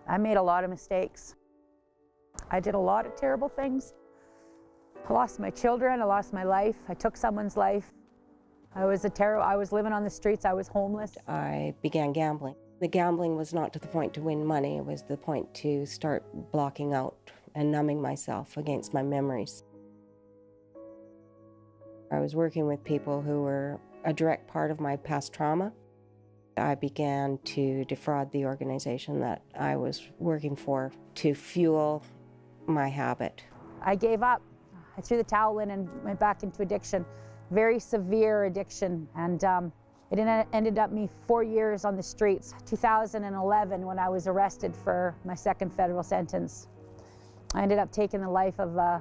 I made a lot of mistakes. I did a lot of terrible things. I lost my children, I lost my life, I took someone's life. I was living on the streets, I was homeless. I began gambling. The gambling was not to the point to win money, it was the point to start blocking out and numbing myself against my memories. I was working with people who were a direct part of my past trauma. I began to defraud the organization that I was working for to fuel my habit. I gave up. I threw the towel in and went back into addiction, very severe addiction. And it ended up me 4 years on the streets. 2011, when I was arrested for my second federal sentence. I ended up taking the life of a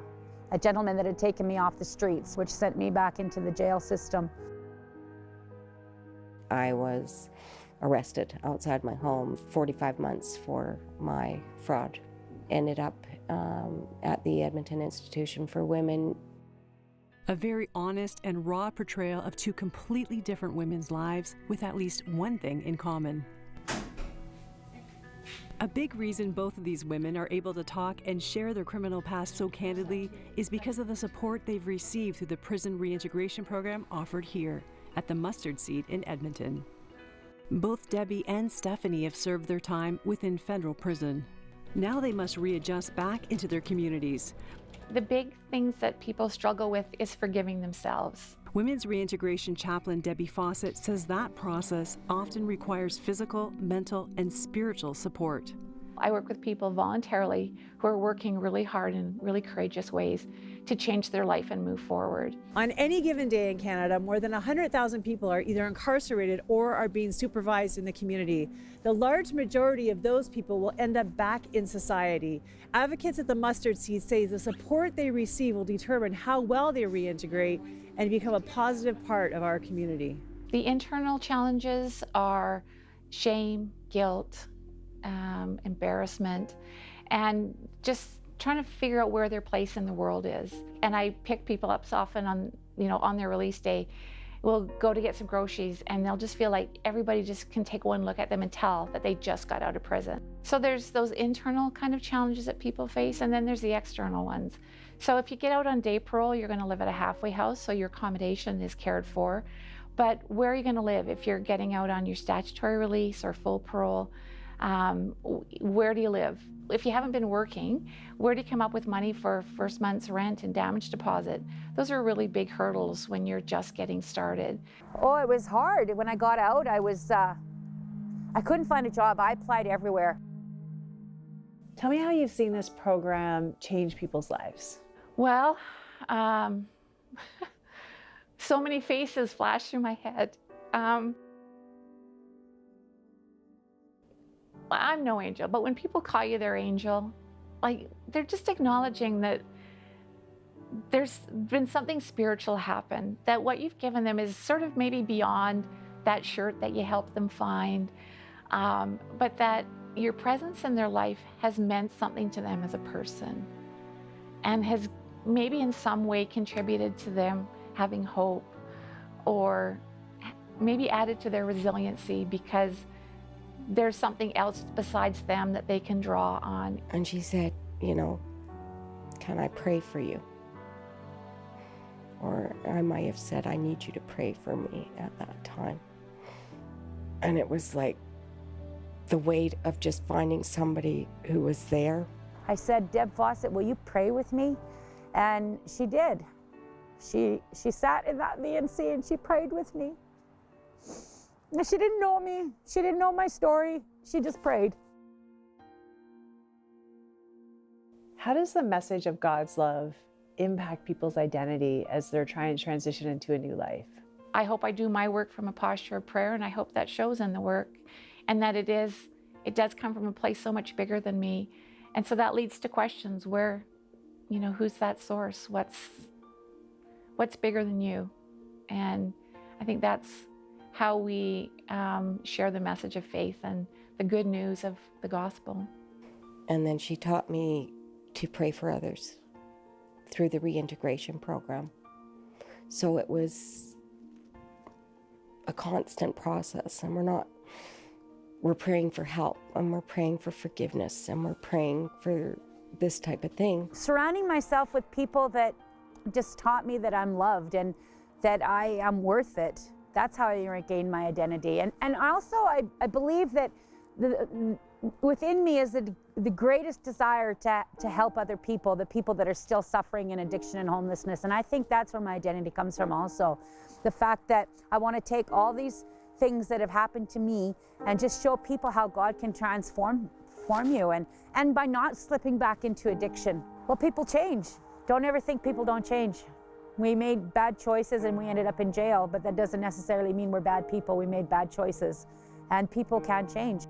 gentleman that had taken me off the streets, which sent me back into the jail system. I was arrested outside my home, 45 months for my fraud. Ended up at the Edmonton Institution for Women. A very honest and raw portrayal of two completely different women's lives with at least one thing in common. A big reason both of these women are able to talk and share their criminal past so candidly is because of the support they've received through the prison reintegration program offered here at the Mustard Seed in Edmonton. Both Debbie and Stephanie have served their time within federal prison. Now they must readjust back into their communities. The big things that people struggle with is forgiving themselves. Women's reintegration chaplain Debbie Fawcett says that process often requires physical, mental, and spiritual support. I work with people voluntarily who are working really hard in really courageous ways to change their life and move forward. On any given day in Canada, more than 100,000 people are either incarcerated or are being supervised in the community. The large majority of those people will end up back in society. Advocates at the Mustard Seed say the support they receive will determine how well they reintegrate and become a positive part of our community. The internal challenges are shame, guilt, embarrassment, and just trying to figure out where their place in the world is. And I pick people up so often on their release day. We'll go to get some groceries and they'll just feel like everybody just can take one look at them and tell that they just got out of prison. So there's those internal kind of challenges that people face, and then there's the external ones. So if you get out on day parole, you're going to live at a halfway house, so your accommodation is cared for. But where are you going to live if you're getting out on your statutory release or full parole? Where do you live? If you haven't been working, where do you come up with money for first month's rent and damage deposit? Those are really big hurdles when you're just getting started. Oh, it was hard. When I got out, I couldn't find a job. I applied everywhere. Tell me how you've seen this program change people's lives. Well, so many faces flash through my head. I'm no angel, but when people call you their angel, like, they're just acknowledging that there's been something spiritual happen, that what you've given them is sort of maybe beyond that shirt that you helped them find, but that your presence in their life has meant something to them as a person and has maybe in some way contributed to them having hope, or maybe added to their resiliency because there's something else besides them that they can draw on. And she said, can I pray for you? Or I might have said, I need you to pray for me at that time. And it was like the weight of just finding somebody who was there. I said, Deb Fawcett, will you pray with me? And she did. She sat in that VNC and she prayed with me. She didn't know me. She didn't know my story. She just prayed. How does the message of God's love impact people's identity as they're trying to transition into a new life? I hope I do my work from a posture of prayer, and I hope that shows in the work, and that it does come from a place so much bigger than me. And so that leads to questions where, who's that source? What's bigger than you? And I think that's how we share the message of faith and the good news of the gospel. And then she taught me to pray for others through the reintegration program. So it was a constant process, and we're we're praying for help, and we're praying for forgiveness, and we're praying for this type of thing. Surrounding myself with people that just taught me that I'm loved and that I am worth it. That's how I regained my identity. And also, I believe that within me is the greatest desire to help other people, the people that are still suffering in addiction and homelessness. And I think that's where my identity comes from also. The fact that I want to take all these things that have happened to me and just show people how God can transform you, and by not slipping back into addiction. Well, people change. Don't ever think people don't change. We made bad choices and we ended up in jail, but that doesn't necessarily mean we're bad people. We made bad choices, and people can change.